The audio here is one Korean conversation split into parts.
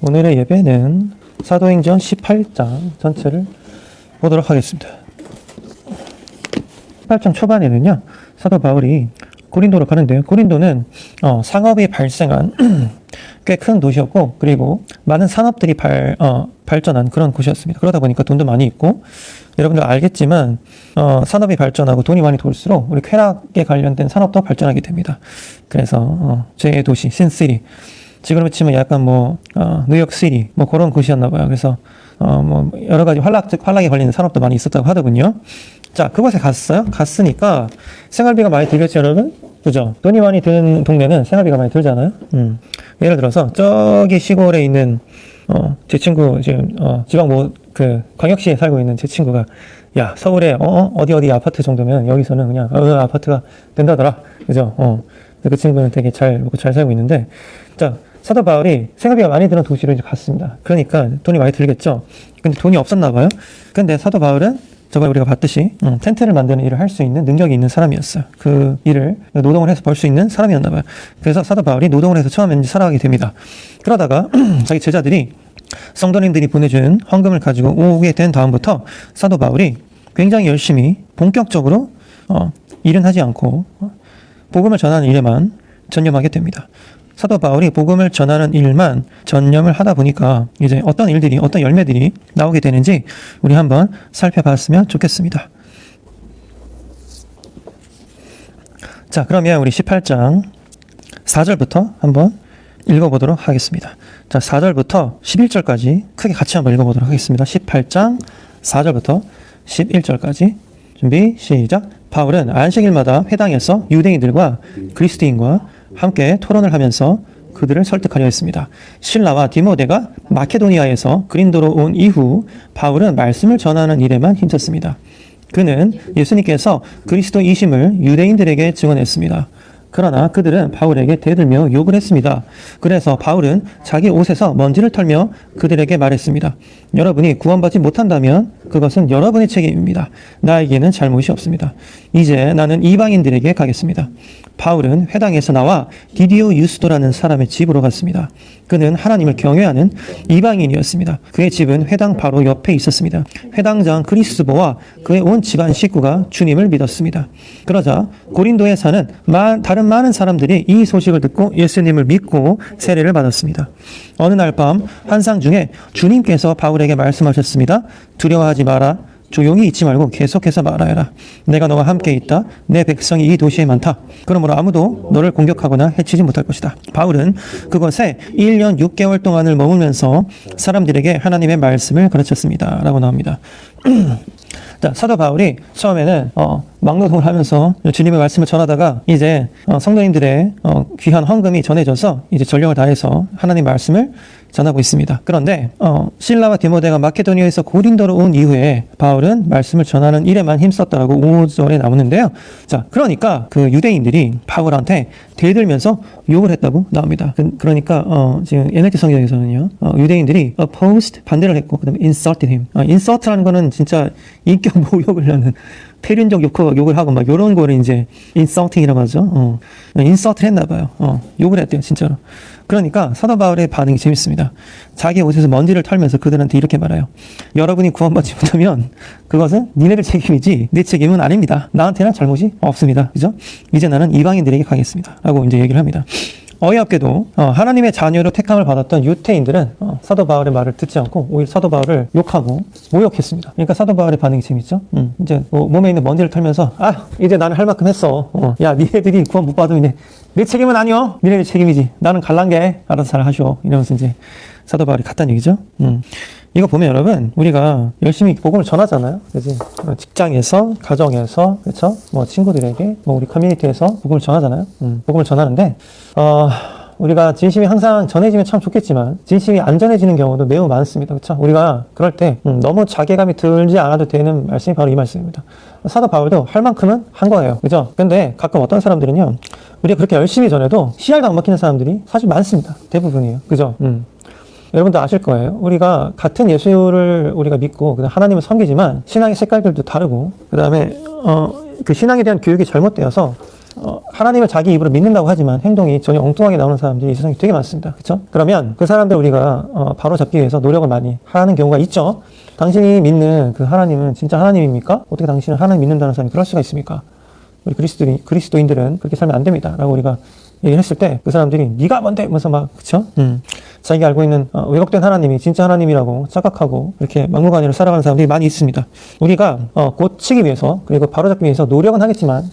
오늘의 예배는 사도행전 18장 전체를 보도록 하겠습니다. 18장 초반에는요, 사도 바울이 고린도로 가는데요. 고린도는 상업이 발생한 꽤 큰 도시였고, 그리고 많은 산업들이 발전한 그런 곳이었습니다. 그러다 보니까 돈도 많이 있고, 여러분들 알겠지만 산업이 발전하고 돈이 많이 돌수록 우리 쾌락에 관련된 산업도 발전하게 됩니다. 그래서 제2도시 신시티, 지금으로 치면 약간 뉴욕시티 그런 곳이었나 봐요. 그래서 여러 가지 활락에 걸리는 산업도 많이 있었다고 하더군요. 자, 그곳에 갔으니까 생활비가 많이 들겠죠, 여러분? 그죠? 돈이 많이 드는 동네는 생활비가 많이 들잖아요. 예를 들어서 저기 시골에 있는 제 친구 지금 지방 광역시에 살고 있는 제 친구가, 야, 서울에 어디 아파트 정도면 여기서는 그냥 아파트가 된다더라. 그죠? 그 친구는 되게 잘 먹고 잘 살고 있는데, 자, 사도 바울이 생활비가 많이 드는 도시로 이제 갔습니다. 그러니까 돈이 많이 들겠죠. 근데 돈이 없었나 봐요. 근데 사도 바울은 저번에 우리가 봤듯이 텐트를 만드는 일을 할 수 있는 능력이 있는 사람이었어요. 그 일을 노동을 해서 벌 수 있는 사람이었나 봐요. 그래서 사도 바울이 노동을 해서 처음에는 살아가게 됩니다. 그러다가 자기 제자들이, 성도님들이 보내준 헌금을 가지고 오게 된 다음부터 사도 바울이 굉장히 열심히 본격적으로 일은 하지 않고 복음을 전하는 일에만 전념하게 됩니다. 사도 바울이 복음을 전하는 일만 전념을 하다 보니까 이제 어떤 열매들이 나오게 되는지 우리 한번 살펴봤으면 좋겠습니다. 자, 그러면 우리 18장 4절부터 한번 읽어보도록 하겠습니다. 자, 4절부터 11절까지 크게 같이 한번 읽어보도록 하겠습니다. 18장 4절부터 11절까지 준비, 시작. 바울은 안식일마다 회당에서 유대인들과 그리스도인과 함께 토론을 하면서 그들을 설득하려 했습니다. 실라와 디모데가 마케도니아에서 그린도로 온 이후 바울은 말씀을 전하는 일에만 힘썼습니다. 그는 예수님께서 그리스도이심을 유대인들에게 증언했습니다. 그러나 그들은 바울에게 대들며 욕을 했습니다. 그래서 바울은 자기 옷에서 먼지를 털며 그들에게 말했습니다. 여러분이 구원받지 못한다면 그것은 여러분의 책임입니다. 나에게는 잘못이 없습니다. 이제 나는 이방인들에게 가겠습니다. 바울은 회당에서 나와 디디오 유스도라는 사람의 집으로 갔습니다. 그는 하나님을 경외하는 이방인이었습니다. 그의 집은 회당 바로 옆에 있었습니다. 회당장 그리스보와 그의 온 집안 식구가 주님을 믿었습니다. 그러자 고린도에 사는 다른 많은 사람들이 이 소식을 듣고 예수님을 믿고 세례를 받았습니다. 어느 날 밤 환상 중에 주님께서 바울에게 말씀하셨습니다. 두려워하지 마라. 조용히 있지 말고 계속해서 말하여라. 내가 너와 함께 있다. 내 백성이 이 도시에 많다. 그러므로 아무도 너를 공격하거나 해치지 못할 것이다. 바울은 그곳에 1년 6개월 동안을 머물면서 사람들에게 하나님의 말씀을 가르쳤습니다. 라고 나옵니다. 자, 사도 바울이 처음에는 막노동을 하면서 주님의 말씀을 전하다가 이제 성도님들의 귀한 헌금이 전해져서 이제 전력을 다해서 하나님 말씀을 전하고 있습니다. 그런데 실라와 디모데가 마케도니아에서 고린도로 온 이후에 바울은 말씀을 전하는 일에만 힘썼다라고 5절에 나오는데요. 자, 그러니까 그 유대인들이 바울한테 대들면서 욕을 했다고 나옵니다. 그러니까 지금 NLT 성경에서는요, 유대인들이 opposed, 반대를 했고, 그다음에 insulted him. insult라는 거는 진짜 인격 모욕을 하는, 폐륜적 욕을 하고 막 이런 거를 이제 insulting이라고 하죠. insult를 했나 봐요. 욕을 했대요, 진짜로. 그러니까 사도 바울의 반응이 재밌습니다. 자기 옷에서 먼지를 털면서 그들한테 이렇게 말해요. 여러분이 구원받지 못하면 그것은 니네들 책임이지 내 책임은 아닙니다. 나한테는 잘못이 없습니다. 그죠? 이제 나는 이방인들에게 가겠습니다. 라고 이제 얘기를 합니다. 어이없게도 하나님의 자녀로 택함을 받았던 유태인들은 사도 바울의 말을 듣지 않고 오히려 사도 바울을 욕하고 모욕했습니다. 그러니까 사도 바울의 반응이 재밌죠? 이제 몸에 있는 먼지를 털면서 이제 나는 할 만큼 했어. 야, 니네들이 구원 못 받으면 내 책임은 아니요. 니네들 책임이지. 나는 갈란게 알아서 잘 하쇼. 이러면서 이제 사도 바울이 갔다는 얘기죠. 이거 보면 여러분, 우리가 열심히 복음을 전하잖아요. 그지? 직장에서, 가정에서, 그렇죠? 친구들에게, 우리 커뮤니티에서 복음을 전하잖아요. 복음을 전하는데, 우리가 진심이 항상 전해지면 참 좋겠지만 진심이 안 전해지는 경우도 매우 많습니다. 그렇죠? 우리가 그럴 때 너무 자괴감이 들지 않아도 되는 말씀이 바로 이 말씀입니다. 사도 바울도 할 만큼은 한 거예요. 그죠? 근데 가끔 어떤 사람들은요, 우리가 그렇게 열심히 전해도 씨알도 안 먹히는 사람들이 사실 많습니다. 대부분이에요. 그죠? 여러분도 아실 거예요. 우리가 같은 예수를 우리가 믿고 그다음 하나님을 섬기지만 신앙의 색깔들도 다르고, 그다음에 그 신앙에 대한 교육이 잘못되어서 하나님을 자기 입으로 믿는다고 하지만 행동이 전혀 엉뚱하게 나오는 사람들이 이 세상에 되게 많습니다. 그렇죠? 그러면 그 사람들 우리가 바로 잡기 위해서 노력을 많이 하는 경우가 있죠. 당신이 믿는 그 하나님은 진짜 하나님입니까? 어떻게 당신은 하나님 믿는다는 사람이 그럴 수가 있습니까? 우리 그리스도인들은 그렇게 살면 안 됩니다. 라고 우리가 얘기를 했을 때 그 사람들이 네가 뭔데? 하면서 막 그쵸? 자기가 알고 있는 왜곡된 하나님이 진짜 하나님이라고 착각하고 이렇게 막무가내로 살아가는 사람들이 많이 있습니다. 우리가 고치기 위해서 그리고 바로잡기 위해서 노력은 하겠지만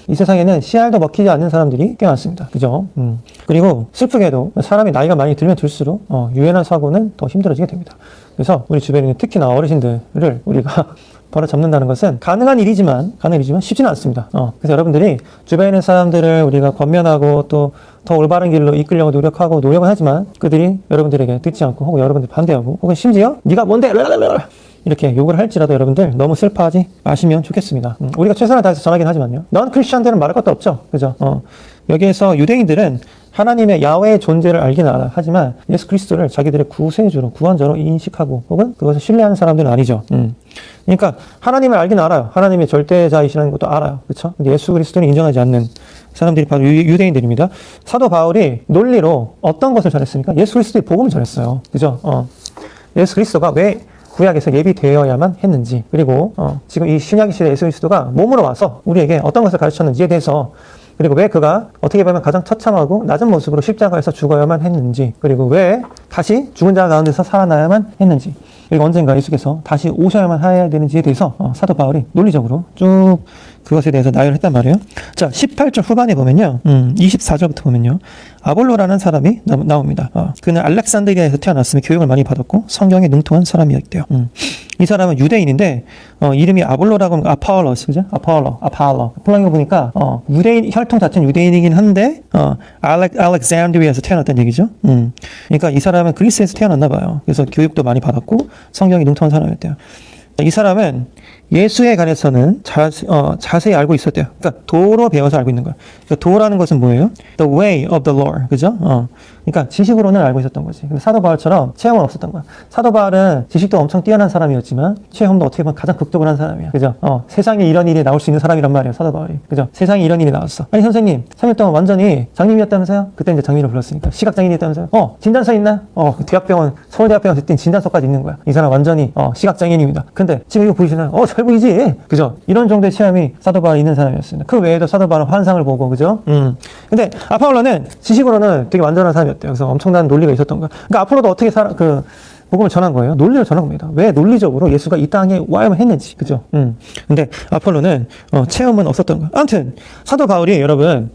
이 세상에는 씨알도 먹히지 않는 사람들이 꽤 많습니다. 그죠? 그리고 슬프게도 사람이 나이가 많이 들면 들수록 유연한 사고는 더 힘들어지게 됩니다. 그래서 우리 주변에 있는 특히나 어르신들을 우리가 바로잡는다는 것은 가능한 일이지만 쉽지는 않습니다. 그래서 여러분들이 주변에 있는 사람들을 우리가 권면하고 또 더 올바른 길로 이끌려고 노력하고 노력은 하지만 그들이 여러분들에게 듣지 않고 혹은 여러분들 반대하고 혹은 심지어 네가 뭔데 이렇게 욕을 할지라도 여러분들 너무 슬퍼하지 마시면 좋겠습니다. 우리가 최선을 다해서 전하긴 하지만요. 넌 크리스천들은 말할 것도 없죠. 그죠? 여기에서 유대인들은 하나님의 야훼의 존재를 알긴 알아. 하지만 예수 그리스도를 자기들의 구세주로, 구원자로 인식하고 혹은 그것을 신뢰하는 사람들은 아니죠. 그러니까 하나님을 알긴 알아요. 하나님의 절대자이시라는 것도 알아요. 그렇죠? 근데 예수 그리스도는 인정하지 않는 사람들이 바로 유대인들입니다. 사도 바울이 논리로 어떤 것을 전했습니까? 예수 그리스도의 복음을 전했어요. 그죠? 예수 그리스도가 왜 구약에서 예비되어야만 했는지, 그리고 지금 이 신약 시대 예수 그리스도가 몸으로 와서 우리에게 어떤 것을 가르쳤는지에 대해서, 그리고 왜 그가 어떻게 보면 가장 처참하고 낮은 모습으로 십자가에서 죽어야만 했는지, 그리고 왜 다시 죽은 자 가운데서 살아나야만 했는지, 그리고 언젠가 예수께서 다시 오셔야만 해야 되는지에 대해서 사도 바울이 논리적으로 쭉 그것에 대해서 나열을 했단 말이에요. 자, 18절 후반에 보면요. 24절부터 보면요. 아볼로라는 사람이 나옵니다. 그는 알렉산드리아에서 태어났으며 교육을 많이 받았고 성경에 능통한 사람이었대요. 이 사람은 유대인인데 이름이 아볼로라고 하면 아폴로스, 그죠? 아폴로. 폴랑에 보니까 유대인 혈통 자체는 유대인이긴 한데 알렉산드리아에서 태어났다는 얘기죠. 그러니까 이 사람은 그리스에서 태어났나 봐요. 그래서 교육도 많이 받았고 성경에 능통한 사람이었대요. 이 사람은 예수에 관해서는 자세히 알고 있었대요. 그러니까 도로 배워서 알고 있는 거예요. 그러니까 도라는 것은 뭐예요? The way of the Lord. 그죠? 그러니까 지식으로는 알고 있었던 거지. 근데 사도 바울처럼 체험은 없었던 거야. 사도 바울은 지식도 엄청 뛰어난 사람이었지만 체험도 어떻게 보면 가장 극적으로 한 사람이야. 그죠? 세상에 이런 일이 나올 수 있는 사람이란 말이에요. 사도 바울이. 그죠? 세상에 이런 일이 나왔어. 아니 선생님 3일 동안 완전히 장님이었다면서요? 그때 이제 장님을 불렀으니까. 시각장애인이었다면서요? 진단서 있나? 대학병원, 서울대학병원 그때 진단서까지 있는 거야. 이 사람 완전히 시각장애인입니다. 근데 지금 이거 보이시나요? 잘 보이지? 그죠? 이런 정도의 체험이 사도 바울이 있는 사람이었습니다. 그 외에도 사도 바울은 환상을 보고, 그죠? 근데 아폴로는 지식으로는 되게 완전한 사람이었대요. 그래서 엄청난 논리가 있었던 거야. 그러니까 아폴로도 어떻게 복음을 전한 거예요? 논리를 전한 겁니다. 왜 논리적으로 예수가 이 땅에 와야만 했는지. 그죠? 근데 아폴로는 체험은 없었던 거야. 아무튼 사도 바울이 여러분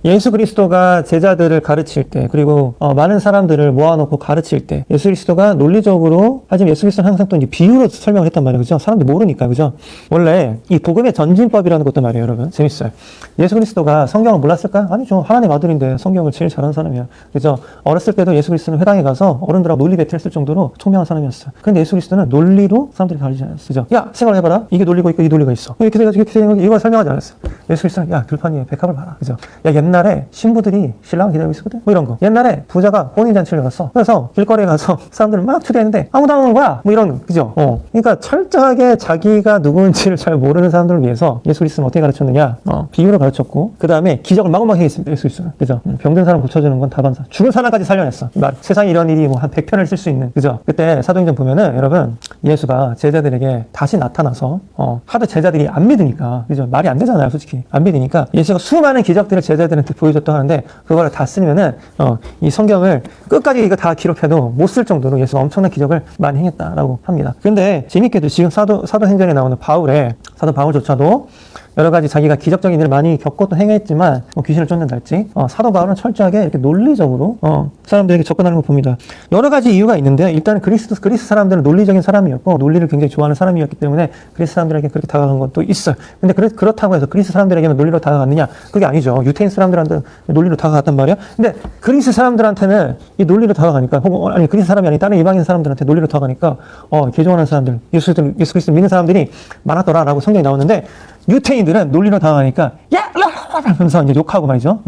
예수 그리스도가 제자들을 가르칠 때, 그리고 많은 사람들을 모아놓고 가르칠 때 예수 그리스도가 논리적으로, 하지만 예수 그리스도는 항상 또 이제 비유로 설명을 했단 말이에요. 그죠? 사람들이 모르니까. 그죠? 원래 이 복음의 전진법이라는 것도 말이에요, 여러분. 재밌어요. 예수 그리스도가 성경을 몰랐을까? 아니죠. 하나님 아들인데 성경을 제일 잘하는 사람이야. 그죠? 어렸을 때도 예수 그리스도는 회당에 가서 어른들하고 논리 배틀했을 정도로 총명한 사람이었어요. 근데 예수 그리스도는 논리로 사람들이 가르치지 않았어요. 그죠? 야, 생각을 해봐라. 이게 논리고 있고 이 논리가 있어. 이렇게 생각해. 이걸 설명하지 않았어요. 예수 그리스도는 야, 들판 위에 백합을 봐라. 그죠? 야, 옛날에 신부들이 신랑을 기다리고 있었거든? 뭐 이런 거. 옛날에 부자가 혼인잔치를 열었어. 그래서 길거리에 가서 사람들을 막 초대했는데 아무도 안 오는 거야. 뭐 이런 거. 그죠? 그러니까 철저하게 자기가 누구인지를 잘 모르는 사람들을 위해서 예수 그리스도는 어떻게 가르쳤느냐? 비유를 가르쳤고, 그 다음에 기적을 마구마구 했습니다. 예수 그리스도는. 그죠? 병든 사람 고쳐주는 건 다반사. 죽은 사람까지 살려냈어. 세상에 이런 일이 뭐 한 100편을 쓸 수 있는. 그죠? 그때 사도행전 보면은 여러분, 예수가 제자들에게 다시 나타나서 하도 제자들이 안 믿으니까, 그죠? 말이 안 되잖아요, 솔직히. 안 믿으니까 예수가 수많은 기적들을 제자들한테 보여줬다고 하는데, 그거를 다 쓰면은 이 성경을 끝까지 이거 다 기록해도 못 쓸 정도로 예수가 엄청난 기적을 많이 행했다라고 합니다. 근데 재밌게도 지금 사도행전에 나오는 사도 바울조차도 여러 가지 자기가 기적적인 일을 많이 겪고 또 행했지만 귀신을 쫓는달지 사도 바울은 철저하게 이렇게 논리적으로 사람들에게 접근하는 걸 봅니다. 여러 가지 이유가 있는데, 일단 그리스 사람들은 논리적인 사람이었고 논리를 굉장히 좋아하는 사람이었기 때문에 그리스 사람들에게 그렇게 다가간 것도 있어요. 근데 그렇다고 해서 그리스 사람들에게만 논리로 다가갔느냐? 그게 아니죠. 유태인 사람들한테 논리로 다가갔단 말이야. 근데 그리스 사람들한테는 이 논리로 다가가니까, 혹은 아니 그리스 사람이 아닌 다른 이방인 사람들한테 논리로 다가가니까 개종하는 사람들, 예수 그리스도 믿는 사람들이 많았더라라고 성경이 나오는데, 유태인들은 논리로 당하니까 야! 하면서 이제 욕하고 말이죠.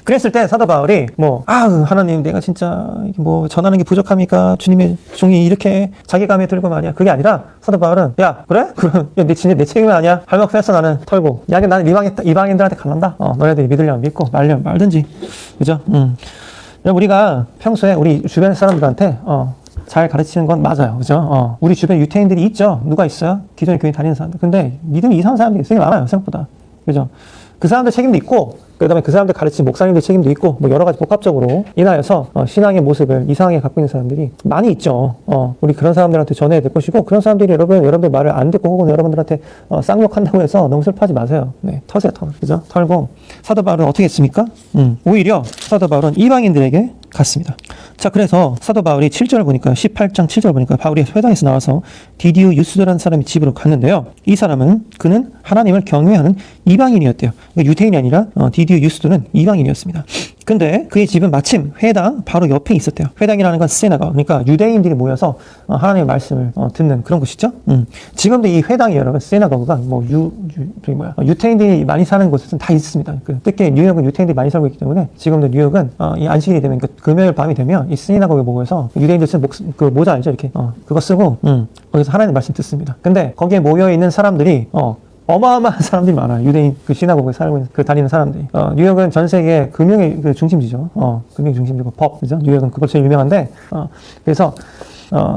그랬을 때 사도 바울이 뭐, 하나님, 내가 진짜 뭐 전하는 게 부족합니까? 주님의 종이 이렇게 자괴감에 들고 말이야. 그게 아니라 사도 바울은, 야, 그래? 그럼 야, 진짜 내 책임이 아니야. 할 말 없어 나는 털고. 야, 나는 이방인들한테 갈란다. 너네들이 믿으려면 믿고 말려면 말든지. 그죠? 우리가 평소에 우리 주변 사람들한테, 잘 가르치는 건 맞아요. 그죠? 우리 주변에 유태인들이 있죠? 누가 있어요? 기존에 교회 다니는 사람들. 근데 믿음이 이상한 사람들이 되게 많아요. 생각보다. 그죠? 그 사람들 책임도 있고, 그 다음에 그 사람들 가르친 목사님들 책임도 있고, 뭐 여러 가지 복합적으로 인하여서 신앙의 모습을 이상하게 갖고 있는 사람들이 많이 있죠. 우리 그런 사람들한테 전해야 될 것이고, 그런 사람들이 여러분들 말을 안 듣고 혹은 여러분들한테 쌍욕한다고 해서 너무 슬퍼하지 마세요. 네, 터세요, 그죠? 털고. 사도 바울은 어떻게 했습니까? 오히려 사도 바울은 이방인들에게 갔습니다. 자, 그래서 사도 바울이 7절 보니까 18장 7절 보니까 바울이 회당에서 나와서 디디우 유스도라는 사람이 집으로 갔는데요. 이 사람은 그는 하나님을 경외하는 이방인이었대요. 그러니까 유태인이 아니라 디디우 유스도는 이방인이었습니다. 근데 그의 집은 마침 회당 바로 옆에 있었대요. 회당이라는 건 세나가, 그러니까 유대인들이 모여서 하나님의 말씀을 듣는 그런 곳이죠. 지금도 이 회당이 여러분 세나가가 뭐 유태인들이 많이 사는 곳은 다 있습니다. 특히 뉴욕은 유태인들이 많이 살고 있기 때문에 지금도 뉴욕은 이 안식일이 되면 금요일 밤이 되면 이 시나고에 모여서 유대인들 쓴 그 모자 알죠? 이렇게 그거 쓰고 거기서 하나님 말씀 듣습니다. 근데 거기에 모여 있는 사람들이 어마어마한 사람들이 많아요. 유대인 그 시나고에 살고 있는 다니는 사람들이. 뉴욕은 전 세계 금융의 그 중심지죠. 금융 중심지고 법, 그죠? 뉴욕은 그걸 제일 유명한데, 그래서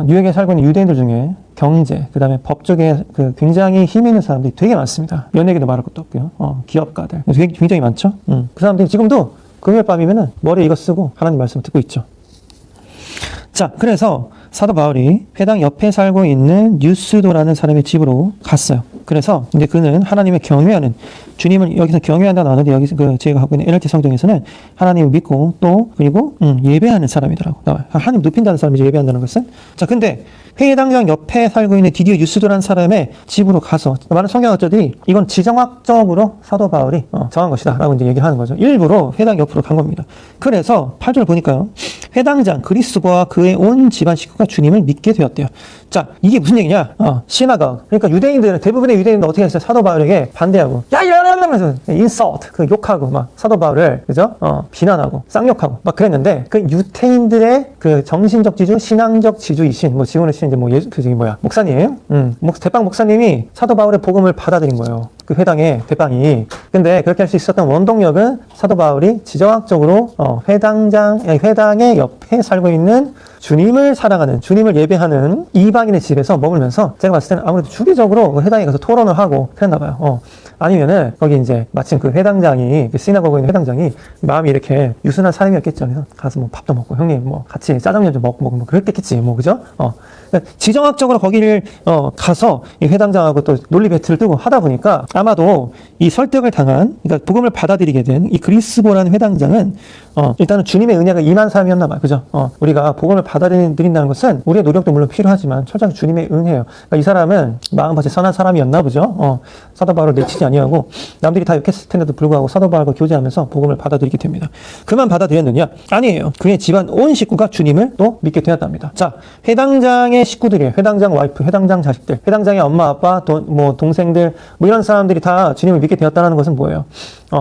뉴욕에 살고 있는 유대인들 중에 경제, 그 다음에 법 쪽에 그 굉장히 힘 있는 사람들이 되게 많습니다. 연예계도 말할 것도 없고요. 기업가들 굉장히 많죠. 그 사람들이 지금도 금요일 밤이면은 머리에 이거 쓰고 하나님 말씀을 듣고 있죠. 자, 그래서 사도 바울이 회당 옆에 살고 있는 유스도라는 사람의 집으로 갔어요. 그래서 이제 그는 하나님을 경외하는, 주님을 여기서 경외한다 나오는데 여기서 제가 갖고 있는 NLT 성경에서는 하나님을 믿고 또 그리고 예배하는 사람이더라고 나와요. 하나님 높인다는 사람이 이제 예배한다는 것은. 자, 근데 회당장 옆에 살고 있는 디디오 유스도라는 사람의 집으로 가서 많은 성경학자들이 이건 지정학적으로 사도 바울이 정한 것이다 라고 이제 얘기하는 거죠. 일부러 회당 옆으로 간 겁니다. 그래서 8절 보니까요. 회당장 그리스도와 그의 온 집안 식구가 주님을 믿게 되었대요. 자, 이게 무슨 얘기냐? 시나가, 그러니까 유대인들은, 대부분의 유대인들은 어떻게 했어요? 사도 바울에게 반대하고, 야, 이러면서 인서트, 욕하고, 막, 사도 바울을, 그죠? 비난하고, 쌍욕하고, 막 그랬는데, 그 유태인들의 그 정신적 지주, 신앙적 지주이신, 뭐, 지원의 신, 뭐, 목사님, 대빵 목사님이 사도 바울의 복음을 받아들인 거예요. 그 회당에, 대빵이. 근데 그렇게 할 수 있었던 원동력은 사도 바울이 지정학적으로, 회당의 옆에 살고 있는 주님을 사랑하는, 주님을 예배하는 이방인의 집에서 머물면서 제가 봤을 때는 아무래도 주기적으로 회당에 가서 토론을 하고 그랬나 봐요. 아니면은 거기 이제 마침 그 회당장이, 그 시나고거에 있는 회당장이 마음이 이렇게 유순한 사람이었겠죠. 그래서 가서 뭐 밥도 먹고 형님 뭐 같이 짜장면 좀 먹고 뭐 그랬겠지. 뭐 그죠? 지정학적으로 거기를 가서 이 회당장하고 또 논리 배틀을 뜨고 하다 보니까 아마도 이 설득을 당한, 그러니까 복음을 받아들이게 된 이 그리스보라는 회당장은 일단은 주님의 은혜가 임한 사람이었나 봐요. 그죠? 우리가 복음을 받아들인다는 것은 우리의 노력도 물론 필요하지만 철저하게 주님의 은혜예요. 그러니까 이 사람은 마음밭이 선한 사람이었나 보죠. 사도 바울을 내치지 아니하고 남들이 다 욕했을 텐데도 불구하고 사도 바울과 교제하면서 복음을 받아들이게 됩니다. 그만 받아들였느냐? 아니에요. 그의 집안 온 식구가 주님을 또 믿게 되었답니다. 자, 회당장의 식구들이에요. 회당장 와이프, 회당장 자식들, 회당장의 엄마, 아빠, 동생들, 뭐 이런 사람들이 다 주님을 믿게 되었다는 것은 뭐예요?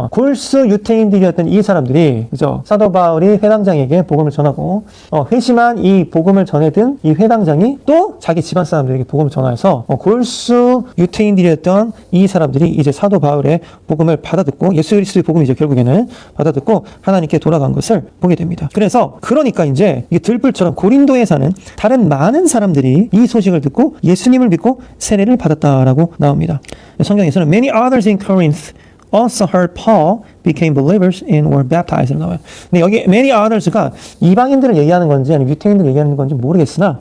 골수 유태인들이었던 이 사람들이, 그죠? 사도 바울이 회당장에게 복음을 전하고, 회심한 이 복음을 전해든 이 회당장이 또 자기 집안 사람들에게 복음을 전하여서, 골수 유태인들이었던 이 사람들이 이제 사도 바울의 복음을 받아듣고, 예수 그리스도의 복음이죠. 결국에는 받아듣고 하나님께 돌아간 것을 보게 됩니다. 그러니까 이제 이게 들불처럼 고린도에 사는 다른 많은 사람들이 이 소식을 듣고 예수님을 믿고 세례를 받았다라고 나옵니다. 성경에서는 many others in Corinth also heard Paul became believers and were baptized. 나와요. 근데 여기 many others가 이방인들을 얘기하는 건지 아니면 유태인들을 얘기하는 건지 모르겠으나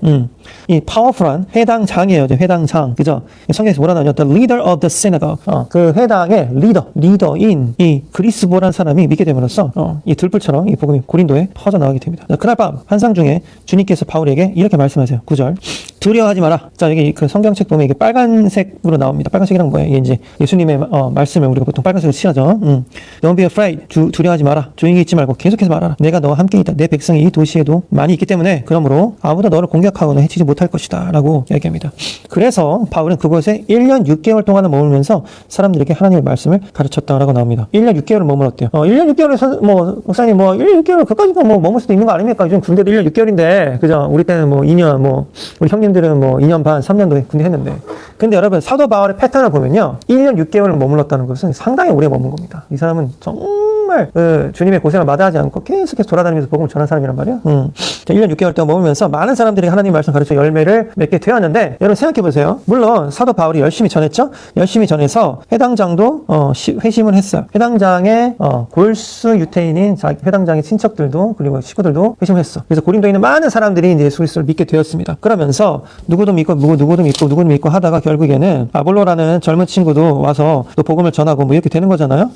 이 파워풀한 회당장이에요. 회당장. 그죠? 성경에서 뭐라 나오냐? The leader of the synagogue. 그 회당의 리더인 이 그리스보라는 사람이 믿게 됨으로써 이 들불처럼 이 복음이 고린도에 퍼져나가게 됩니다. 그날 밤 환상 중에 주님께서 바울에게 이렇게 말씀하세요. 9절. 두려워하지 마라. 자, 여기 그 성경책 보면 이게 빨간색으로 나옵니다. 빨간색이란 뭐예요? 이게 이제 예수님의 말씀을 우리가 보통 빨간색으로 칠하죠. Don't be afraid. 두려워하지 마라. 조용히 있지 말고 계속해서 말하라. 내가 너와 함께 있다. 내 백성이 이 도시에도 많이 있기 때문에 그러므로 아무도 너를 공격하거나 해치지 지키지 못할 것이다 라고 이야기합니다. 그래서 바울은 그곳에 1년 6개월 동안을 머물면서 사람들에게 하나님의 말씀을 가르쳤다라고 나옵니다. 1년 6개월을 머물었대요. 1년 6개월에서 목사님 1년 6개월 그까지도 머물 수도 있는 거 아닙니까? 요즘 군대도 1년 6개월인데 그죠? 우리 때는 2년 우리 형님들은 2년 반 3년도 군대 했는데, 근데 여러분 사도 바울의 패턴을 보면요 1년 6개월을 머물렀다는 것은 상당히 오래 머문 겁니다. 이 사람은 정말 주님의 고생을 마다하지 않고 계속해서 돌아다니면서 복음을 전한 사람이란 말이에요. 1년 6개월 동안 머물면서 많은 사람들이 하나님 말씀 가르쳐 열매를 맺게 되었는데, 여러분 생각해 보세요. 물론 사도 바울이 열심히 전했죠. 열심히 전해서 회당장도 회심을 했어요. 회당장의 골수 유태인인 회당장의 친척들도 그리고 식구들도 회심을 했어. 그래서 고린도에 있는 많은 사람들이 이제 예수 그리스도를 믿게 되었습니다. 그러면서 누구도 믿고 누구도 믿고 하다가 결국에는 아볼로라는 젊은 친구도 와서 또 복음을 전하고 이렇게 되는 거잖아요.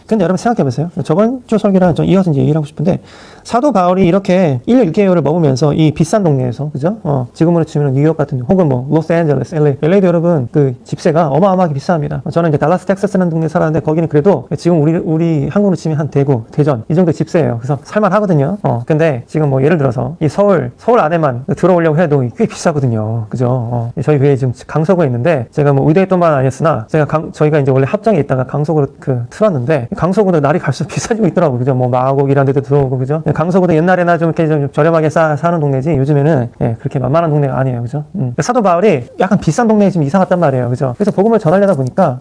근데 여러분 생각해 보세요. 저번 주 설교랑 좀 이어서 이제 얘기를 하고 싶은데, 사도 바울이 이렇게 1년 6개월을 머무면서 이 비싼 동네에서, 그죠? 지금으로 치면 뉴욕 같은, 혹은 로스앤젤레스, LA도 여러분 그 집세가 어마어마하게 비쌉니다. 저는 이제 달라스, 텍사스라는 동네에 살았는데, 거기는 그래도 지금 우리 한국으로 치면 한 대구, 대전, 이 정도 집세예요. 그래서 살만 하거든요. 근데 지금 예를 들어서 이 서울 안에만 들어오려고 해도 꽤 비싸거든요. 그죠? 저희 교회 지금 강서구에 있는데, 제가 의대에뿐만 아니었으나, 저희가 이제 원래 합정에 있다가 강서구로 틀었는데, 강서구도 날이 갈수록 비싸지고 있더라고요. 그죠? 마곡 이런 데도 들어오고, 그죠? 강서구도 옛날에나 좀 이렇게 좀 저렴하게 사는 동네지, 요즘에는 그렇게 만만한 동네가 아니에요. 그죠? 사도 바울이 약간 비싼 동네에 지금 이사 갔단 말이에요. 그죠? 그래서 복음을 전하려다 보니까,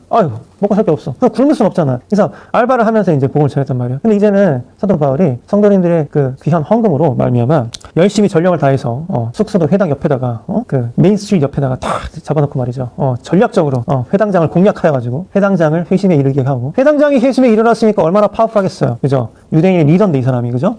먹고 살 게 없어. 그럼 굶을 순 없잖아. 그래서 알바를 하면서 이제 복음을 전했단 말이에요. 근데 이제는 사도 바울이 성도님들의 그 귀한 헌금으로 말미암아 열심히 전력을 다해서, 숙소도 회당 옆에다가, 그 메인스트리트 옆에다가 다 잡아놓고 말이죠. 전략적으로, 회당장을 공략하여가지고, 회당장을 회심에 이르게 하고, 회당장이 회심에 이르렀으니까 얼마나 파워풀하겠어요. 그죠? 유대인의 리더인데 이 사람이, 그죠?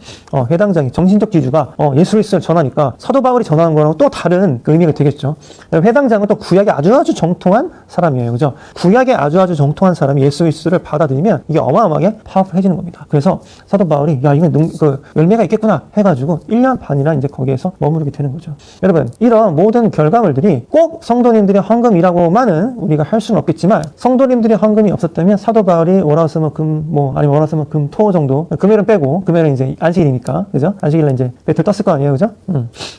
회당장이 정신적 지주가 예수 그리스도를 전하니까 사도 바울이 전하는 거랑 또 다른 그 의미가 되겠죠. 회당장은 또 구약에 아주 정통한 사람이에요. 그죠? 구약에 아주 정통한 사람이 예수 그리스도를 받아들이면 이게 어마어마하게 파워풀해지는 겁니다. 그래서 사도 바울이 이건 열매가 있겠구나 해가지고 1년 반이나 이제 거기에서 머무르게 되는 거죠. 여러분, 이런 모든 결과물들이 꼭 성도님들의 헌금이라고만은 우리가 할 수는 없겠지만, 성도님들의 헌금이 없었다면 사도 바울이 월화수목 아니면 월화수목 금토 정도, 금요일은 빼고, 금요일은 이제 안식일이니까, 그죠? 안식일날 이제 배틀 떴을 거 아니에요, 그죠?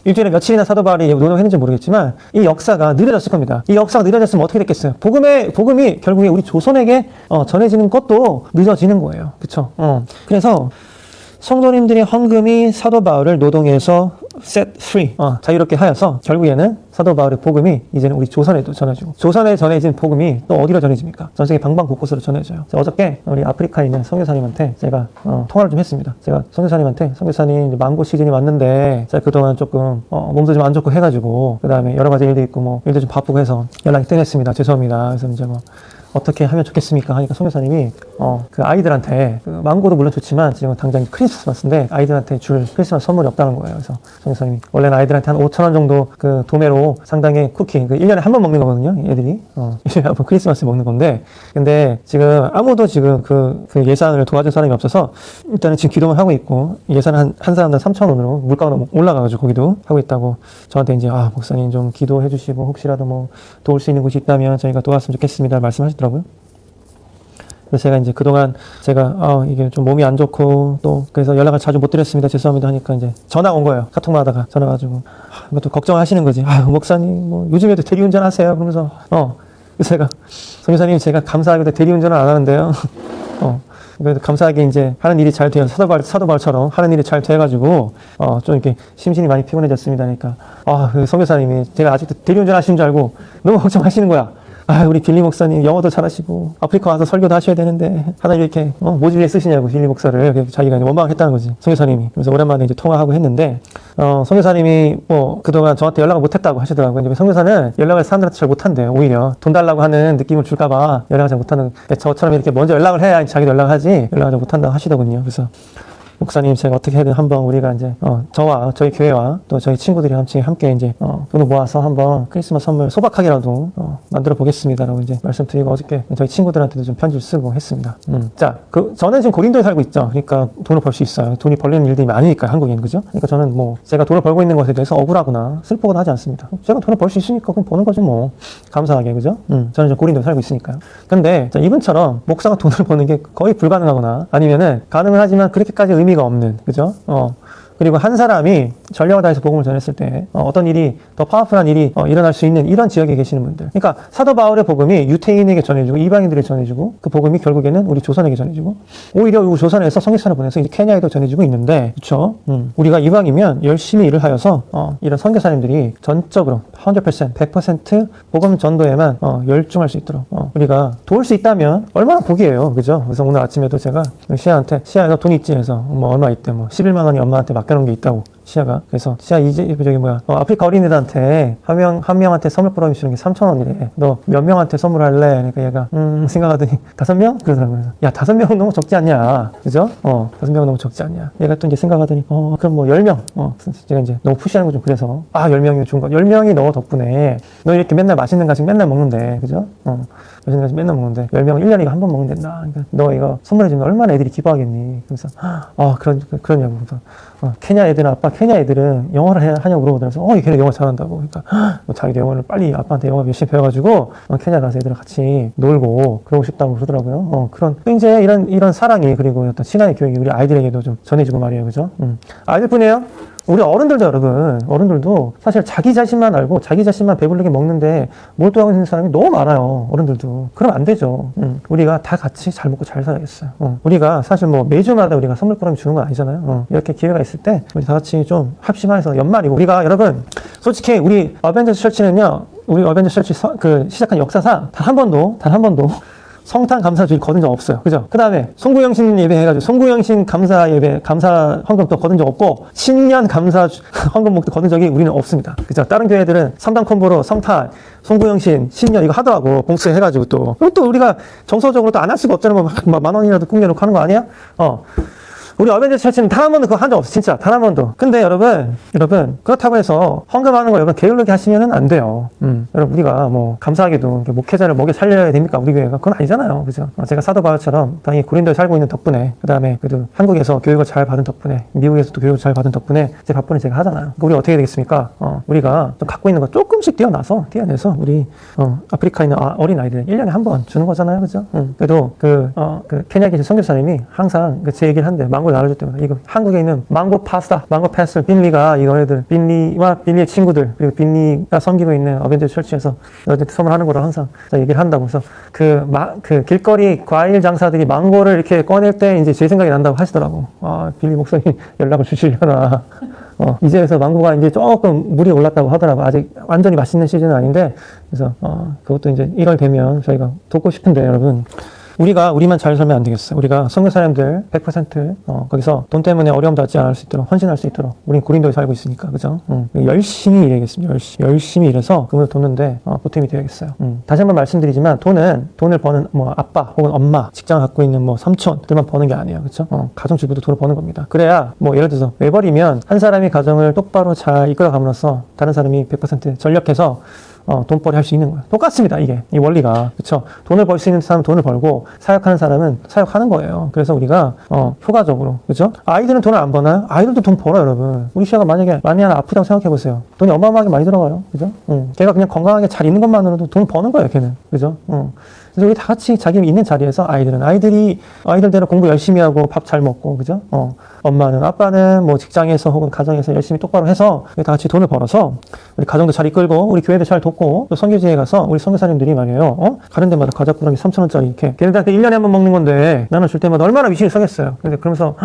일주일에 며칠이나 사도 바울이 노동했는지 모르겠지만, 이 역사가 느려졌을 겁니다. 이 역사가 느려졌으면 어떻게 됐겠어요? 복음이 결국에 우리 조선에게 전해지는 것도 늦어지는 거예요. 그쵸? 그래서 성도님들의 헌금이 사도 바울을 노동에서 set free, 자유롭게 하여서 결국에는 사도 바울의 복음이 이제는 우리 조선에도 전해지고, 조선에 전해진 복음이 또 어디로 전해집니까? 전 세계 방방곳곳으로 전해져요. 어저께 우리 아프리카에 있는 선교사님한테 제가 통화를 좀 했습니다. 제가 선교사님 망고 시즌이 왔는데 제가 그동안 조금 몸도 좀 안 좋고 해가지고, 그 다음에 여러 가지 일도 있고 일도 좀 바쁘고 해서 연락이 뜸했습니다. 죄송합니다. 그래서 이제 어떻게 하면 좋겠습니까? 하니까 선교사님이 그 아이들한테, 그 망고도 물론 좋지만 지금 당장 크리스마스인데 아이들한테 줄 크리스마스 선물이 없다는 거예요. 그래서 선교사님이 원래는 아이들한테 한 5,000원 정도 그 도매로 상당히 쿠키, 1년에 한 번 먹는 거거든요. 애들이 1년에 한 번 크리스마스 먹는 건데, 근데 지금 아무도 지금 그 예산을 도와줄 사람이 없어서 일단은 지금 기도만 하고 있고, 예산 한 사람당 3,000원으로 물가가 너무 올라가가지고 거기도 하고 있다고 저한테 이제 목사님 좀 기도해 주시고 혹시라도 도울 수 있는 곳이 있다면 저희가 도왔으면 좋겠습니다 말씀하시더라고요. 그래서 제가 이제 그동안 이게 좀 몸이 안 좋고 또 그래서 연락을 자주 못 드렸습니다. 죄송합니다 하니까 이제 전화 온 거예요. 카톡만 하다가 전화 가지고 또 걱정하시는 거지. 목사님 요즘에도 대리운전 하세요? 그러면서 그래서 제가 선교사님 제가 감사하게도 대리운전을 안 하는데요. 그래도 감사하게 이제 하는 일이 잘 돼요. 사도 바울처럼 하는 일이 잘 돼가지고 좀 이렇게 심신이 많이 피곤해졌습니다. 그러니까 그 선교사님이 제가 아직도 대리운전 하시는 줄 알고 너무 걱정하시는 거야. 우리 빌리 목사님 영어도 잘하시고 아프리카 와서 설교도 하셔야 되는데 하나님 이렇게 모질게 쓰시냐고 빌리 목사를 자기가 이제 원망했다는 거지, 선교사님이. 그래서 오랜만에 이제 통화하고 했는데 선교사님이 그동안 저한테 연락을 못했다고 하시더라고요. 근데 선교사는 연락을 사람들한테 잘 못한대요. 오히려 돈 달라고 하는 느낌을 줄까봐 연락을 잘 못하는, 저처럼 이렇게 먼저 연락을 해야 자기도 연락하지 연락을 잘 못한다고 하시더군요. 그래서 목사님 제가 어떻게 해야 한번 우리가 이제 저와 저희 교회와 또 저희 친구들이 함께 이제 돈을 모아서 한번 크리스마스 선물 소박하게라도 만들어 보겠습니다라고 이제 말씀드리고, 어저께 저희 친구들한테도 좀 편지를 쓰고 했습니다. 자, 저는 지금 고린도에 살고 있죠. 그러니까 돈을 벌 수 있어요. 돈이 벌리는 일들이 많으니까요, 한국인, 그죠? 그러니까 저는 제가 돈을 벌고 있는 것에 대해서 억울하거나 슬프거나 하지 않습니다. 제가 돈을 벌 수 있으니까 그럼 버는 거죠, 감사하게, 그죠? 저는 지금 고린도에 살고 있으니까요. 근데 이분처럼 목사가 돈을 버는 게 거의 불가능하거나 아니면은 가능은 하지만 그렇게까지 의미가 없는, 그죠? 그리고 한 사람이 전력을 다해서 복음을 전했을 때 어떤 일이 더 파워풀한 일이 일어날 수 있는 이런 지역에 계시는 분들. 그러니까 사도 바울의 복음이 유태인에게 전해지고 이방인들에게 전해지고 그 복음이 결국에는 우리 조선에게 전해지고 오히려 이 조선에서 선교사를 보내서 이제 케냐에도 전해지고 있는데 그렇죠. 우리가 이방이면 열심히 일을 하여서 이런 선교사님들이 전적으로 100% 복음 전도에만 열중할 수 있도록 우리가 도울 수 있다면 얼마나 복이에요. 그죠? 그래서 오늘 아침에도 제가 시아에서 돈 있지 해서 뭐 얼마 있대 뭐 11만 원이 엄마한테 맡겨놓은 게 있다고 시아가. 그래서 시아 이제 저기 뭐야 아프리카 어린이들한테 한 명한테 선물 뿌러미 주는 게 3,000원이래. 너 몇 명한테 선물할래? 그러니까 얘가 생각하더니 5명? 그러더라고요. 야 5명은 너무 적지 않냐? 그죠? 5명은 너무 적지 않냐? 얘가 또 이제 생각하더니 그럼 뭐 10명. 제가 이제 너무 푸시하는 거 좀 그래서 10명이 좋은 거. 10명이 너 덕분에 너 이렇게 맨날 맛있는 간식 맨날 먹는데 그죠? 맛있는 간식 맨날 먹는데 10명은 1년에 한 번 먹으면 된다. 그러니까 너 이거 선물해주면 얼마나 애들이 기뻐하겠니? 그래서 그러냐고. 그래서 케냐 애들은 아빠 케냐 애들은 영어를 하냐고 물어보더라고요. 걔네 영어 잘한다고. 그러니까 자기도 영어를 빨리 아빠한테 영어 열심히 배워가지고 케냐 가서 애들랑 같이 놀고 그러고 싶다고 그러더라고요. 이제 이런 사랑이 그리고 어떤 신앙의 교육이 우리 아이들에게도 좀 전해지고 말이에요. 그죠? 아이들뿐이에요. 우리 어른들도 여러분, 어른들도 사실 자기 자신만 알고 자기 자신만 배부르게 먹는데 몰두하고 있는 사람이 너무 많아요. 어른들도. 그러면 안 되죠. 우리가 다 같이 잘 먹고 잘 살아야겠어요. 우리가 사실 뭐 매주마다 우리가 선물 꾸러미 주는 건 아니잖아요. 이렇게 기회가 있을 때 우리 다 같이 좀 합심해서 연말이고 우리가 여러분 솔직히 우리 어벤져스 철치는요. 우리 어벤져스 철치 시작한 역사상 단 한 번도 성탄 감사주일 거둔 적 없어요. 그죠? 그 다음에 송구영신 예배 해가지고 송구영신 감사 예배, 감사 헌금도 거둔 적 없고 신년 감사 헌금목도 거둔 적이 우리는 없습니다. 그죠? 다른 교회들은 3단 콤보로 성탄, 송구영신, 신년 이거 하더라고. 봉투해가지고 또 우리가 정서적으로 또 안 할 수가 없잖아요. 뭐 만 원이라도 꿈겨놓고 하는 거 아니야? 우리 어벤져스 철치는 단 한 번도 그거 한 적 없어. 진짜. 단 한 번도. 근데 여러분, 그렇다고 해서 헌금하는 거 여러분 게을르게 하시면은 안 돼요. 여러분, 우리가 뭐, 감사하게도 목회자를 먹여 살려야 됩니까? 우리 교회가. 그건 아니잖아요. 그죠? 제가 사도 바울처럼 당연히 고린도에 살고 있는 덕분에, 그 다음에 그래도 한국에서 교육을 잘 받은 덕분에, 미국에서도 교육을 잘 받은 덕분에 제 바쁘니 제가 하잖아요. 그러니까 우리 어떻게 되겠습니까? 우리가 좀 갖고 있는 거 조금씩 떼어내서 우리, 아프리카에 있는 어린 아이들 1년에 한 번 주는 거잖아요. 그죠? 그래도 케냐에 계신 선교사님이 항상 제 얘기를 하는데, 망고 나눠줄 때마다 이거 한국에 있는 망고 파스타, 망고 패스, 빈리가 이 너네들 빈리와 빈리의 친구들 그리고 빈리가 섬기고 있는 어벤져스 철치에서 너희들 선물하는 거로 항상 얘기를 한다고. 그래서 그 길거리 과일 장사들이 망고를 이렇게 꺼낼 때 이제 제 생각이 난다고 하시더라고. 빈리 목사님 연락을 주시려나. 이제서 망고가 이제 조금 물이 올랐다고 하더라고. 아직 완전히 맛있는 시즌은 아닌데 그래서 그것도 이제 1월 되면 저희가 돕고 싶은데 여러분. 우리만 잘 살면 안 되겠어요. 우리가 선교사님들 100% 거기서 돈 때문에 어려움 닿지 않을 수 있도록 헌신할 수 있도록 우린 고린도에 살고 있으니까 그죠? 열심히 일해야겠습니다. 열심히 일해서 그분을 돕는데 보탬이 되어야겠어요. 다시 한번 말씀드리지만 돈을 버는 뭐 아빠 혹은 엄마 직장 갖고 있는 뭐 삼촌들만 버는 게 아니에요. 그렇죠? 가정주부도 돈을 버는 겁니다. 그래야 뭐 예를 들어서 외벌이면 한 사람이 가정을 똑바로 잘 이끌어감으로써 다른 사람이 100% 전력해서 돈벌이 할 수 있는 거예요. 똑같습니다, 이게. 이 원리가. 그쵸? 돈을 벌 수 있는 사람은 돈을 벌고, 사역하는 사람은 사역하는 거예요. 그래서 우리가, 효과적으로. 그죠? 아이들은 돈을 안 버나요? 아이들도 돈 벌어요, 여러분. 우리 시아가 만약에 많이 하나 아프다고 생각해보세요. 돈이 어마어마하게 많이 들어가요. 그죠? 걔가 그냥 건강하게 잘 있는 것만으로도 돈 버는 거예요, 걔는. 그죠? 그래서 우리 다 같이 자기 있는 자리에서 아이들대로 공부 열심히 하고 밥 잘 먹고, 그죠? 엄마는, 아빠는 뭐 직장에서 혹은 가정에서 열심히 똑바로 해서 다 같이 돈을 벌어서 우리 가정도 잘 이끌고 우리 교회도 잘 돕고 또 선교지에 가서 우리 선교사님들이 말이에요. 가는 데마다 과자꾸러기 3,000원짜리 이렇게 걔네들한테 1년에 한 번 먹는 건데 나는 줄 때마다 얼마나 미신이 서겠어요. 근데 그러면서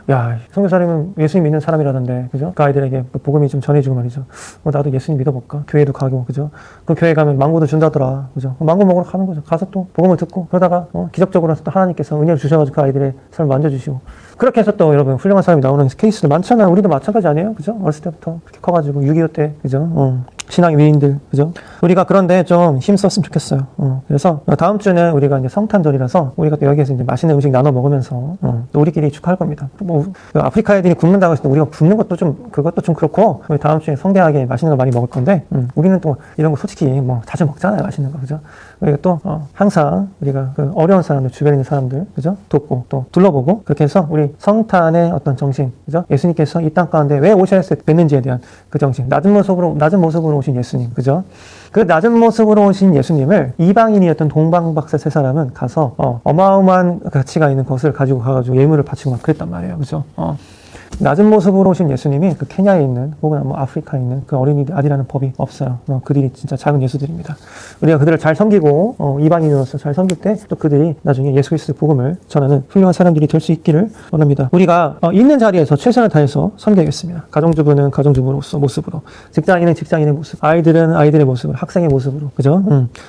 야, 선교사님은 예수님 믿는 사람이라던데, 그죠? 그 아이들에게 복음이 좀 전해주고 말이죠. 나도 예수님 믿어볼까? 교회도 가고, 그죠? 그 교회 가면 망고도 준다더라, 그죠? 망고 먹으러 가는 거죠. 가서 또 복음을 듣고 그러다가 기적적으로 또 하나님께서 은혜를 주셔가지고 그 아이들의 삶을 만져주시고 그렇게 해서 또 여러분 훌륭한 사람이 나오는 케이스도 많잖아요. 우리도 마찬가지 아니에요? 그죠? 어렸을 때부터 그렇게 커가지고 6.25 때, 그죠? 신앙의 위인들, 그죠? 우리가 그런데 좀 힘썼으면 좋겠어요. 그래서 다음 주는 우리가 이제 성탄절이라서 우리가 또 여기에서 이제 맛있는 음식 나눠 먹으면서 또 우리끼리 축하할 겁니다. 뭐 아프리카 애들이 굶는다고 해서 우리가 굶는 것도 좀 그것도 좀 그렇고 우리 다음 주에 성대하게 맛있는 거 많이 먹을 건데 우리는 또 이런 거 솔직히 뭐 자주 먹잖아요, 맛있는 거, 그죠? 우리가 또 항상 우리가 그 어려운 사람들, 주변에 있는 사람들, 그죠? 돕고 또 둘러보고 그렇게 해서 우리 성탄의 어떤 정신, 그죠? 예수님께서 이 땅 가운데 왜 오셔야 했는지에 대한 그 정신, 낮은 모습으로 오신 예수님, 그죠? 그 낮은 모습으로 오신 예수님을 이방인이었던 동방박사 세 사람은 가서 어마어마한 가치가 있는 것을 가지고 가가지고 예물을 바치고 막 그랬단 말이에요, 그죠? 낮은 모습으로 오신 예수님이 그 케냐에 있는 혹은 뭐 아프리카에 있는 그 어린이 아디라는 법이 없어요. 그들이 진짜 작은 예수들입니다. 우리가 그들을 잘 섬기고 이방인으로서 잘 섬길 때 또 그들이 나중에 예수 그리스도의 복음을 전하는 훌륭한 사람들이 될 수 있기를 원합니다. 우리가 있는 자리에서 최선을 다해서 섬겨야겠습니다. 가정주부는 가정주부로서 모습으로, 직장인은 직장인의 모습, 아이들은 아이들의 모습으로, 학생의 모습으로, 그죠?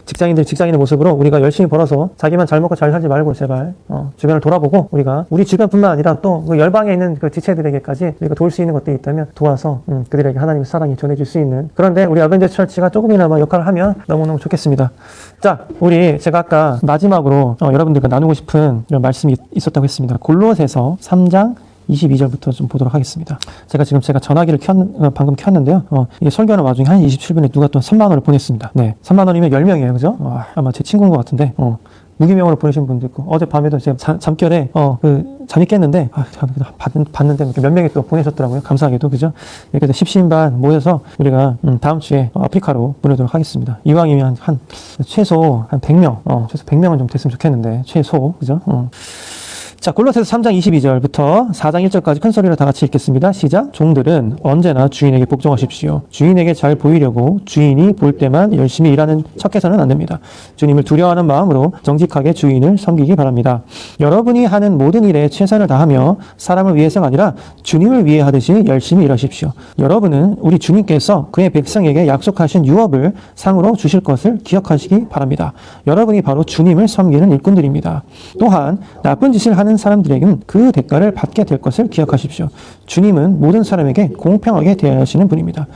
직장인들 직장인의 모습으로 우리가 열심히 벌어서 자기만 잘 먹고 잘 살지 말고 제발 주변을 돌아보고 우리가 우리 주변뿐만 아니라 또 그 열방에 있는 그 지체들에게까지 우리가 도울 수 있는 것들이 있다면 도와서 그들에게 하나님의 사랑이 전해질 수 있는, 그런데 우리 어벤져스 철치가 조금이나마 역할을 하면 너무너무 좋겠습니다. 자, 제가 아까 마지막으로 여러분들과 나누고 싶은 이런 말씀이 있었다고 했습니다. 골로새서 3장 22절부터 좀 보도록 하겠습니다. 제가 전화기를 방금 켰는데요. 이게 설교하는 와중에 한 27분에 누가 또 3만 원을 보냈습니다. 네. 3만 원이면 10명이에요. 그죠? 아마 제 친구인 것 같은데, 무기명으로 보내신 분도 있고, 어젯밤에도 제가 잠결에, 잠이 깼는데, 봤는데 몇 명이 또 보내셨더라고요. 감사하게도, 그죠? 이렇게 해서 10시인반 모여서 우리가, 다음 주에 아프리카로 보내도록 하겠습니다. 이왕이면 최소 100명, 최소 100명은 좀 됐으면 좋겠는데, 최소, 그죠? 자, 골로새서 3장 22절부터 4장 1절까지 큰 소리로 다 같이 읽겠습니다. 시작. 종들은 언제나 주인에게 복종하십시오. 주인에게 잘 보이려고 주인이 볼 때만 열심히 일하는 척해서는 안 됩니다. 주님을 두려워하는 마음으로 정직하게 주인을 섬기기 바랍니다. 여러분이 하는 모든 일에 최선을 다하며 사람을 위해서가 아니라 주님을 위해 하듯이 열심히 일하십시오. 여러분은 우리 주님께서 그의 백성에게 약속하신 유업을 상으로 주실 것을 기억하시기 바랍니다. 여러분이 바로 주님을 섬기는 일꾼들입니다. 또한 나쁜 짓을 하는 사람들에게는 그 대가를 받게 될 것을 기억하십시오. 주님은 모든 사람에게 공평하게 대하시는 분입니다.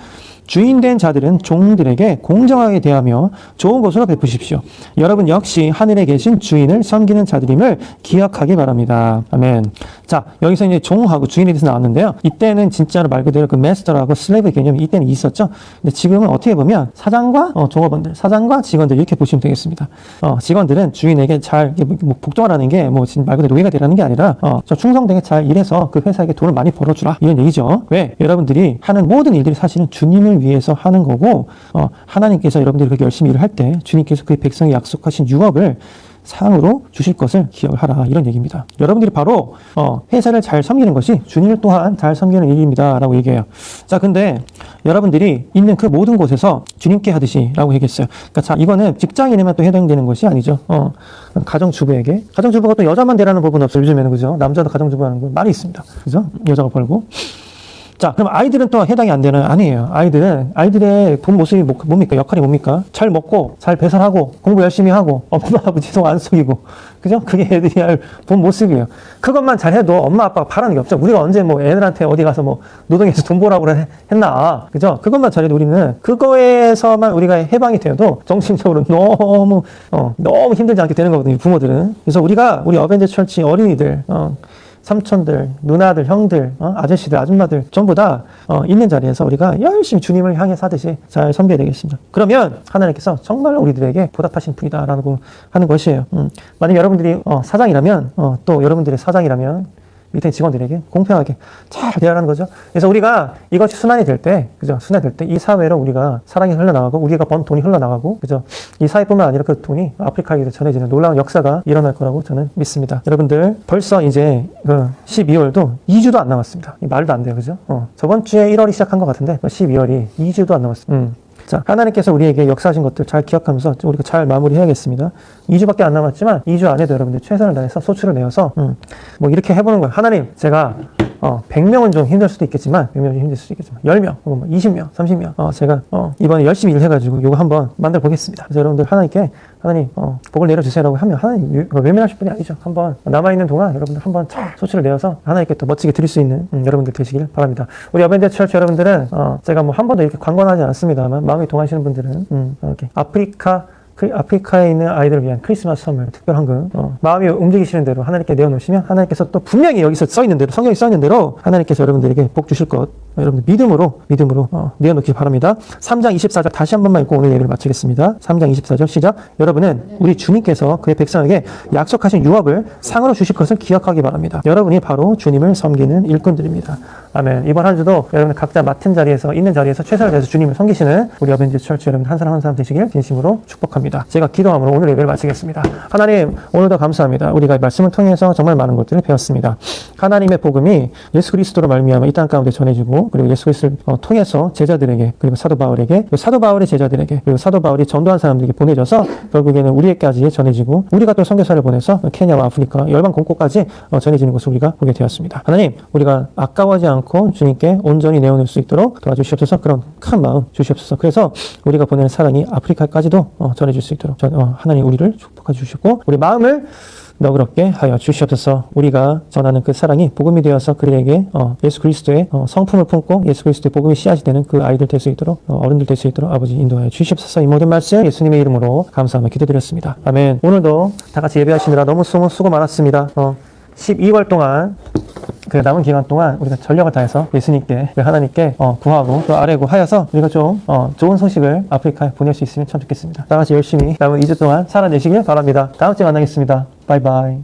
주인된 자들은 종들에게 공정하게 대하며 좋은 것으로 베푸십시오. 여러분 역시 하늘에 계신 주인을 섬기는 자들임을 기억하기 바랍니다. 아멘. 자, 여기서 이제 종하고 주인에 대해서 나왔는데요. 이때는 진짜로 말 그대로 그 마스터라고 슬레이브 개념이 이때는 있었죠. 근데 지금은 어떻게 보면 사장과 종업원들, 사장과 직원들 이렇게 보시면 되겠습니다. 직원들은 주인에게 잘 복종하라는 게 지금 말 그대로 노예가 되라는 게 아니라 저 충성되게 잘 일해서 그 회사에게 돈을 많이 벌어주라 이런 얘기죠. 왜? 여러분들이 하는 모든 일들이 사실은 주님을 위해서 하는 거고, 하나님께서 여러분들이 그렇게 열심히 일을 할 때 주님께서 그 백성이 약속하신 유업을 상으로 주실 것을 기억을 하라 이런 얘기입니다. 여러분들이 바로 회사를 잘 섬기는 것이 주님을 또한 잘 섬기는 일입니다 라고 얘기해요. 자, 근데 여러분들이 있는 그 모든 곳에서 주님께 하듯이 라고 얘기했어요. 그러니까 자, 이거는 직장인에만 또 해당되는 것이 아니죠. 가정주부에게, 가정주부가 또 여자만 되라는 법은 없어요. 요즘에는, 그죠? 남자도 가정주부 하는 거 많이 있습니다. 그죠? 여자가 벌고. 자, 그럼 아이들은 또 해당이 안 되는, 아니에요. 아이들의 본 모습이 뭡니까? 역할이 뭡니까? 잘 먹고, 잘 배설하고, 공부 열심히 하고, 엄마 아버지 속 안 속이고. 그죠? 그게 애들이 할 본 모습이에요. 그것만 잘해도 엄마 아빠가 바라는 게 없죠. 우리가 언제 애들한테 어디 가서 노동해서 돈 벌라고 했나. 그죠? 그것만 잘해도 우리는 그거에서만 우리가 해방이 되어도 정신적으로 너무 힘들지 않게 되는 거거든요. 부모들은. 그래서 우리 어벤져스 철치 어린이들, 삼촌들, 누나들, 형들, 아저씨들, 아줌마들 전부 다 있는 자리에서 우리가 열심히 주님을 향해 사듯이 잘 섬겨야 되겠습니다. 그러면 하나님께서 정말 우리들에게 보답하신 분이다라고 하는 것이에요. 만약 여러분들이 사장이라면, 또 여러분들의 사장이라면 밑에 직원들에게 공평하게 잘 대하라는 거죠. 그래서 우리가 이것이 순환이 될 때, 그죠? 순환이 될 때 이 사회로 우리가 사랑이 흘러나가고 우리가 번 돈이 흘러나가고, 그죠? 이 사회뿐만 아니라 그 돈이 아프리카에도 전해지는 놀라운 역사가 일어날 거라고 저는 믿습니다. 여러분들 벌써 이제 12월도 2주도 안 남았습니다. 말도 안 돼요, 그죠? 저번 주에 1월이 시작한 것 같은데 12월이 2주도 안 남았습니다. 자, 하나님께서 우리에게 역사하신 것들 잘 기억하면서 우리가 잘 마무리해야겠습니다. 2주밖에 안 남았지만 2주 안에도 여러분들 최선을 다해서 소출을 내어서 이렇게 해보는 거예요. 하나님, 제가 100명은 좀 힘들 수도 있겠지만 100명은 좀 힘들 수도 있겠지만 10명 혹은 20명, 30명 제가 이번에 열심히 일해가지고 이거 한번 만들어 보겠습니다. 그래서 여러분들 하나님 복을 내려주세요라고 하면 하나님 외면하실 분이 아니죠. 한번 남아있는 동안 여러분들 한번 잘 소출을 내어서 하나님께 또 멋지게 드릴 수 있는 여러분들 되시길 바랍니다. 우리 어벤져스 철치 여러분들은 제가 한 번도 이렇게 광고는 하지 않습니다만 마음이 동하시는 분들은 이렇게 아프리카에 있는 아이들을 위한 크리스마스 선물 특별 헌금 마음이 움직이시는 대로 하나님께 내어놓으시면 하나님께서 또 분명히 여기서 써있는 대로, 성경에 써있는 대로 하나님께서 여러분들에게 복 주실 것, 여러분들 믿음으로 내어놓기 바랍니다. 3장 24절 다시 한 번만 읽고 오늘 예배를 마치겠습니다. 3장 24절 시작. 여러분은 우리 주님께서 그의 백성에게 약속하신 유업을 상으로 주실 것을 기억하기 바랍니다. 여러분이 바로 주님을 섬기는 일꾼들입니다. 아멘. 이번 한 주도 여러분 각자 맡은 자리에서, 있는 자리에서 최선을 다해서 주님을 섬기시는 우리 어벤져스 철치 여러분 한 사람 한 사람 되시길 진심으로 축복합니다. 하겠습니다. 제가 기도함으로 오늘 예배를 마치겠습니다. 하나님, 오늘도 감사합니다. 우리가 이 말씀을 통해서 정말 많은 것들을 배웠습니다. 하나님의 복음이 예수 그리스도로 말미암아 이 땅 가운데 전해지고, 그리고 예수 그리스도를 통해서 제자들에게, 그리고 사도 바울에게, 그리고 사도 바울의 제자들에게, 그리고 사도 바울이 전도한 사람들에게 보내져서 결국에는 우리에게까지 전해지고, 우리가 또 선교사를 보내서 케냐와 아프리카 열방 곳곳까지 전해지는 것을 우리가 보게 되었습니다. 하나님, 우리가 아까워하지 않고 주님께 온전히 내어놓을 수 있도록 도와주시옵소서. 그런 큰 마음 주시옵소서. 그래서 우리가 보내는 사랑이 아프리카까지도 전해질 수 있도록 하나님 우리를 축복해 주시고, 우리 마음을 너그럽게 하여 주시옵소서. 우리가 전하는 그 사랑이 복음이 되어서 그들에게 예수 그리스도의 성품을 품고 예수 그리스도의 복음이 씨앗이 되는 그 아이들 될 수 있도록, 어른들 될 수 있도록 아버지 인도하여 주시옵소서. 이 모든 말씀 예수님의 이름으로 감사하며 기도드렸습니다. 아멘. 오늘도 다 같이 예배하시느라 너무 수고 많았습니다. 12월 동안, 그 남은 기간 동안 우리가 전력을 다해서 예수님께, 하나님께 구하고 또 아뢰고 하여서 우리가 좀 좋은 소식을 아프리카에 보낼 수 있으면 참 좋겠습니다. 다 같이 열심히 남은 2주 동안 살아내시길 바랍니다. 다음 주에 만나겠습니다. 바이바이.